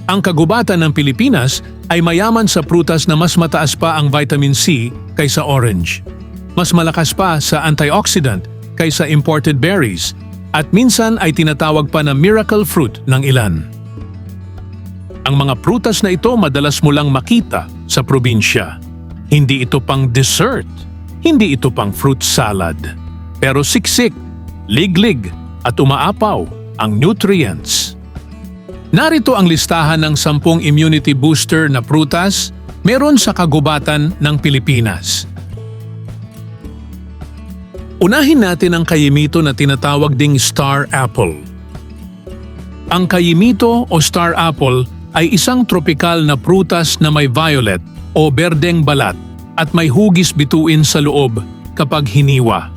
Ang kagubatan ng Pilipinas ay mayaman sa prutas na mas mataas pa ang vitamin C kaysa orange. Mas malakas pa sa antioxidant kaysa imported berries at minsan ay tinatawag pa na miracle fruit ng ilan. Ang mga prutas na ito madalas mo lang makita sa probinsya. Hindi ito pang dessert, hindi ito pang fruit salad. Pero siksik, liglig at umaapaw ang nutrients. Narito ang listahan ng 10 immunity booster na prutas meron sa kagubatan ng Pilipinas. Unahin natin ang kayimito na tinatawag ding star apple. Ang kayimito o star apple ay isang tropikal na prutas na may violet o berdeng balat at may hugis bituin sa loob kapag hiniwa.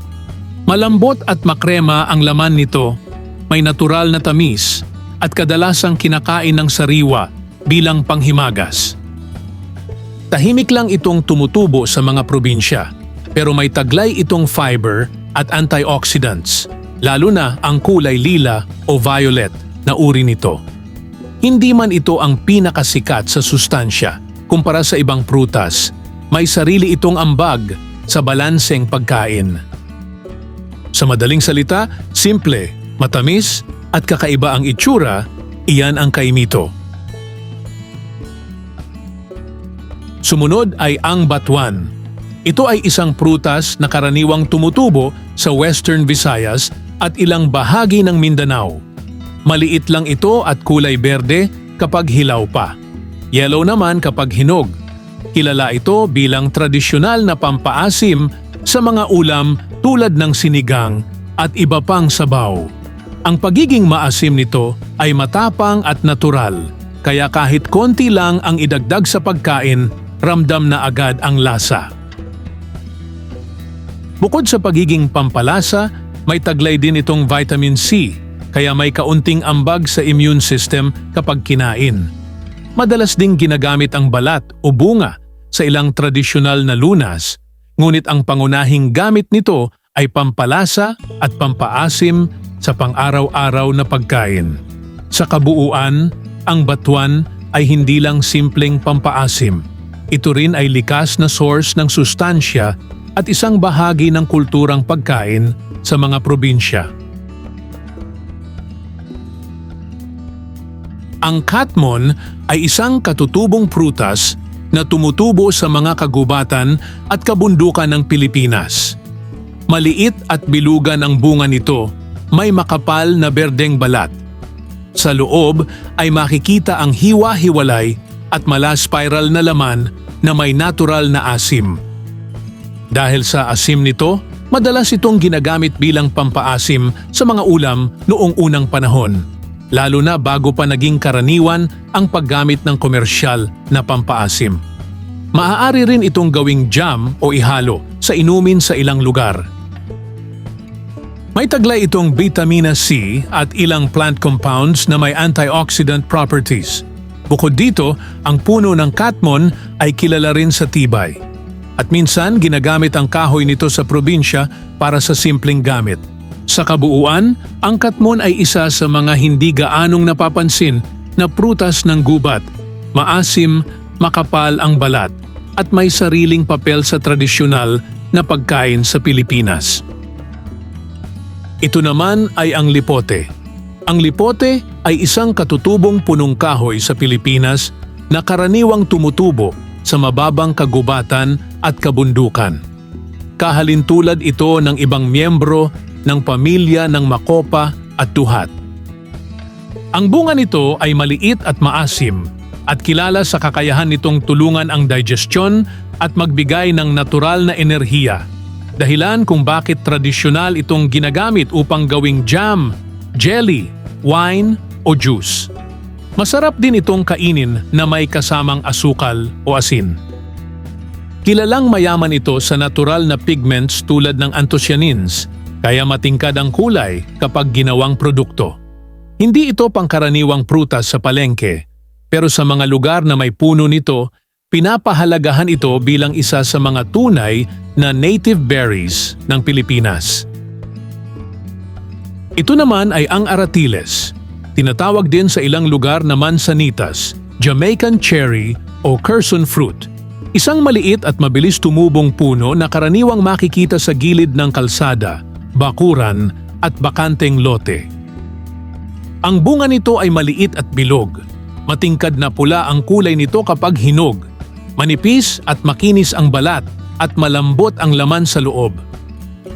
Malambot at makrema ang laman nito, may natural na tamis at kadalasang kinakain ng sariwa bilang panghimagas. Tahimik lang itong tumutubo sa mga probinsya, pero may taglay itong fiber at antioxidants, lalo na ang kulay lila o violet na uri nito. Hindi man ito ang pinakasikat sa sustansya kumpara sa ibang prutas, may sarili itong ambag sa balanseng pagkain. Sa madaling salita, simple, matamis, at kakaiba ang itsura, iyan ang kaimito. Sumunod ay ang batuan. Ito ay isang prutas na karaniwang tumutubo sa Western Visayas at ilang bahagi ng Mindanao. Maliit lang ito at kulay berde kapag hilaw pa. Yellow naman kapag hinog. Kilala ito bilang tradisyonal na pampaasim sa mga ulam tulad ng sinigang at iba pang sabaw. Ang pagiging maasim nito ay matapang at natural, kaya kahit konti lang ang idagdag sa pagkain, ramdam na agad ang lasa. Bukod sa pagiging pampalasa, may taglay din itong vitamin C, kaya may kaunting ambag sa immune system kapag kinain. Madalas ding ginagamit ang balat o bunga sa ilang tradisyonal na lunas, ngunit ang pangunahing gamit nito ay pampalasa at pampaasim sa pang-araw-araw na pagkain. Sa kabuuan, ang batuan ay hindi lang simpleng pampaasim. Ito rin ay likas na source ng sustansya at isang bahagi ng kulturang pagkain sa mga probinsya. Ang katmon ay isang katutubong prutas na tumutubo sa mga kagubatan at kabundukan ng Pilipinas. Maliit at bilugan ang bunga nito, may makapal na berdeng balat. Sa loob ay makikita ang hiwa-hiwalay at mala-spiral na laman na may natural na asim. Dahil sa asim nito, madalas itong ginagamit bilang pampaasim sa mga ulam noong unang panahon, lalo na bago pa naging karaniwan ang paggamit ng komersyal na pampaasim. Maaari rin itong gawing jam o ihalo sa inumin sa ilang lugar. May taglay itong vitamina C at ilang plant compounds na may antioxidant properties. Bukod dito, ang puno ng katmon ay kilala rin sa tibay. At minsan ginagamit ang kahoy nito sa probinsya para sa simpleng gamit. Sa kabuuan, ang katmon ay isa sa mga hindi gaanong napapansin na prutas ng gubat. Maasim, makapal ang balat, at may sariling papel sa tradisyonal na pagkain sa Pilipinas. Ito naman ay ang lipote. Ang lipote ay isang katutubong punong kahoy sa Pilipinas na karaniwang tumutubo sa mababang kagubatan at kabundukan. Kahalintulad ito ng ibang miyembro ng pamilya ng makopa at tuhat. Ang bunga nito ay maliit at maasim at kilala sa kakayahan nitong tulungan ang digestion at magbigay ng natural na enerhiya. Dahilan kung bakit tradisyonal itong ginagamit upang gawing jam, jelly, wine o juice. Masarap din itong kainin na may kasamang asukal o asin. Kilalang mayaman ito sa natural na pigments tulad ng anthocyanins, kaya matingkad ang kulay kapag ginawang produkto. Hindi ito pangkaraniwang prutas sa palengke, pero sa mga lugar na may puno nito, pinapahalagahan ito bilang isa sa mga tunay na native berries ng Pilipinas. Ito naman ay ang aratiles. Tinatawag din sa ilang lugar na mansanitas Jamaican cherry o Quercus fruit. Isang maliit at mabilis tumubong puno na karaniwang makikita sa gilid ng kalsada, bakuran at bakanteng lote. Ang bunga nito ay maliit at bilog. Matingkad na pula ang kulay nito kapag hinog. Manipis at makinis ang balat at malambot ang laman sa loob.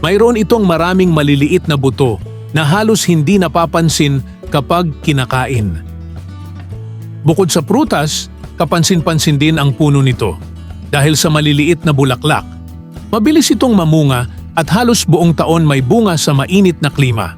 Mayroon itong maraming maliliit na buto na halos hindi napapansin kapag kinakain. Bukod sa prutas, kapansin-pansin din ang puno nito. Dahil sa maliliit na bulaklak, mabilis itong mamunga at halos buong taon may bunga sa mainit na klima.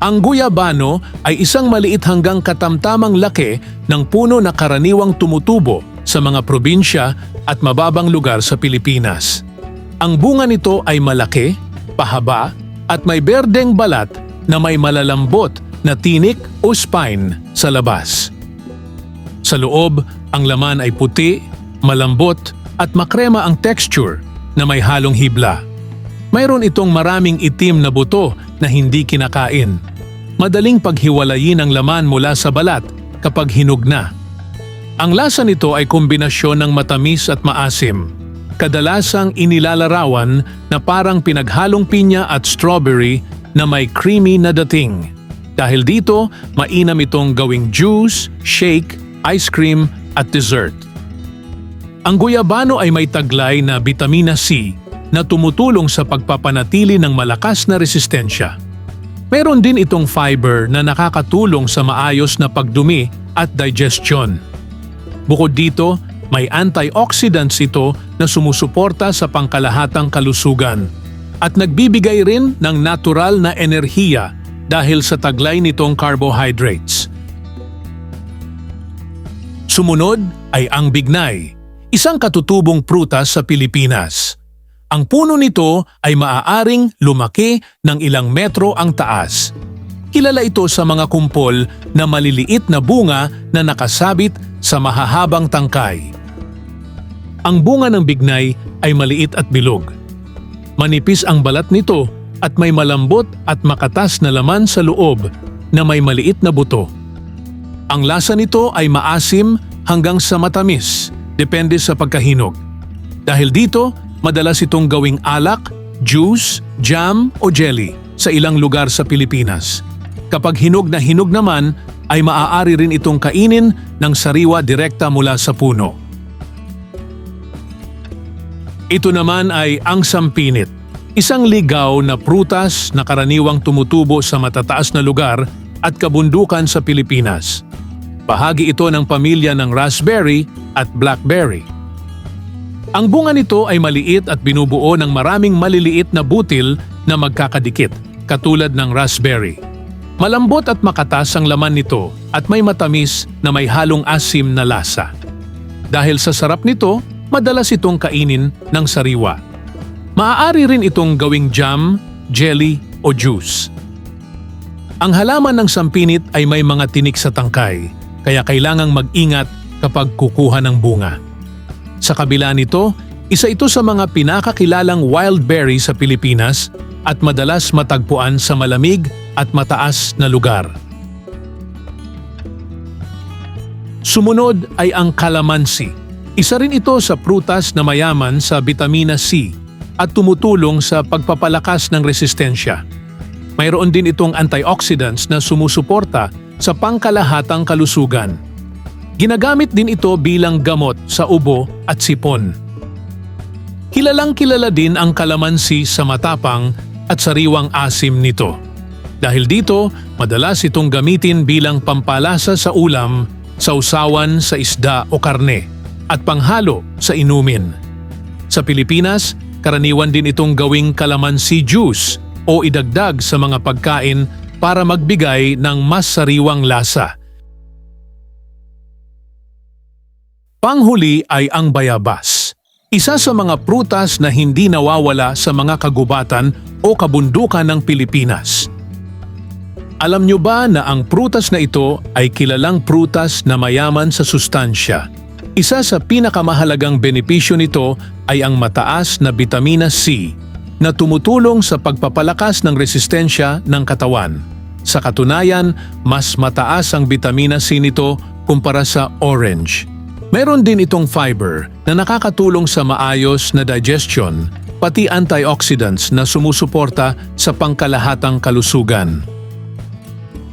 Ang guyabano ay isang maliit hanggang katamtamang laki ng puno na karaniwang tumutubo sa mga probinsya at mababang lugar sa Pilipinas. Ang bunga nito ay malaki, pahaba at may berdeng balat na may malalambot na tinik o spine sa labas. Sa loob, ang laman ay puti, malambot at makrema ang texture na may halong hibla. Mayroon itong maraming itim na buto na hindi kinakain. Madaling paghiwalayin ang laman mula sa balat kapag hinog na. Ang lasa nito ay kombinasyon ng matamis at maasim. Kadalasang inilalarawan na parang pinaghalong pinya at strawberry na may creamy na dating. Dahil dito, mainam itong gawing juice, shake, ice cream at dessert. Ang guyabano ay may taglay na bitamina C na tumutulong sa pagpapanatili ng malakas na resistensya. Meron din itong fiber na nakakatulong sa maayos na pagdumi at digestion. Bukod dito, may antioxidants ito na sumusuporta sa pangkalahatang kalusugan at nagbibigay rin ng natural na enerhiya dahil sa taglay nitong carbohydrates. Sumunod ay ang bignay, isang katutubong prutas sa Pilipinas. Ang puno nito ay maaaring lumaki ng ilang metro ang taas. Kilala ito sa mga kumpol na maliliit na bunga na nakasabit sa mahahabang tangkay. Ang bunga ng bignay ay maliit at bilog. Manipis ang balat nito at may malambot at makatas na laman sa loob na may maliit na buto. Ang lasa nito ay maasim hanggang sa matamis, depende sa pagkahinog. Dahil dito, madalas itong gawing alak, juice, jam o jelly sa ilang lugar sa Pilipinas. Kapag hinog naman, ay maaari rin itong kainin ng sariwa direkta mula sa puno. Ito naman ay ang sampinit, isang ligaw na prutas na karaniwang tumutubo sa matataas na lugar at kabundukan sa Pilipinas. Bahagi ito ng pamilya ng raspberry at blackberry. Ang bunga nito ay maliit at binubuo ng maraming maliliit na butil na magkakadikit, katulad ng raspberry. Malambot at makatas ang laman nito at may matamis na may halong asim na lasa. Dahil sa sarap nito, madalas itong kainin ng sariwa. Maaari rin itong gawing jam, jelly o juice. Ang halaman ng sampinit ay may mga tinik sa tangkay, kaya kailangang mag-ingat kapag kukuha ng bunga. Sa kabila nito, isa ito sa mga pinakakilalang wild berry sa Pilipinas at madalas matagpuan sa malamig at mataas na lugar. Sumunod ay ang calamansi. Isa rin ito sa prutas na mayaman sa bitamina C at tumutulong sa pagpapalakas ng resistensya. Mayroon din itong antioxidants na sumusuporta sa pangkalahatang kalusugan. Ginagamit din ito bilang gamot sa ubo at sipon. Kilalang-kilala din ang calamansi sa matapang at sariwang asim nito. Dahil dito, madalas itong gamitin bilang pampalasa sa ulam, sausawan sa isda o karne, at panghalo sa inumin. Sa Pilipinas, karaniwan din itong gawing calamansi juice o idagdag sa mga pagkain para magbigay ng mas sariwang lasa. Panghuli ay ang bayabas. Isa sa mga prutas na hindi nawawala sa mga kagubatan o kabundukan ng Pilipinas. Alam nyo ba na ang prutas na ito ay kilalang prutas na mayaman sa sustansya? Isa sa pinakamahalagang benepisyo nito ay ang mataas na bitamina C na tumutulong sa pagpapalakas ng resistensya ng katawan. Sa sa katunayan, mas mataas ang bitamina C nito kumpara sa orange. Meron din itong fiber na nakakatulong sa maayos na digestion, pati antioxidants na sumusuporta sa pangkalahatang kalusugan.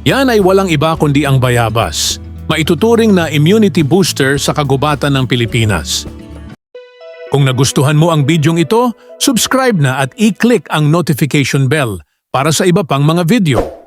Yan ay walang iba kundi ang bayabas, maituturing na immunity booster sa kagubatan ng Pilipinas. Kung nagustuhan mo ang bidyong ito, subscribe na at i-click ang notification bell para sa iba pang mga video.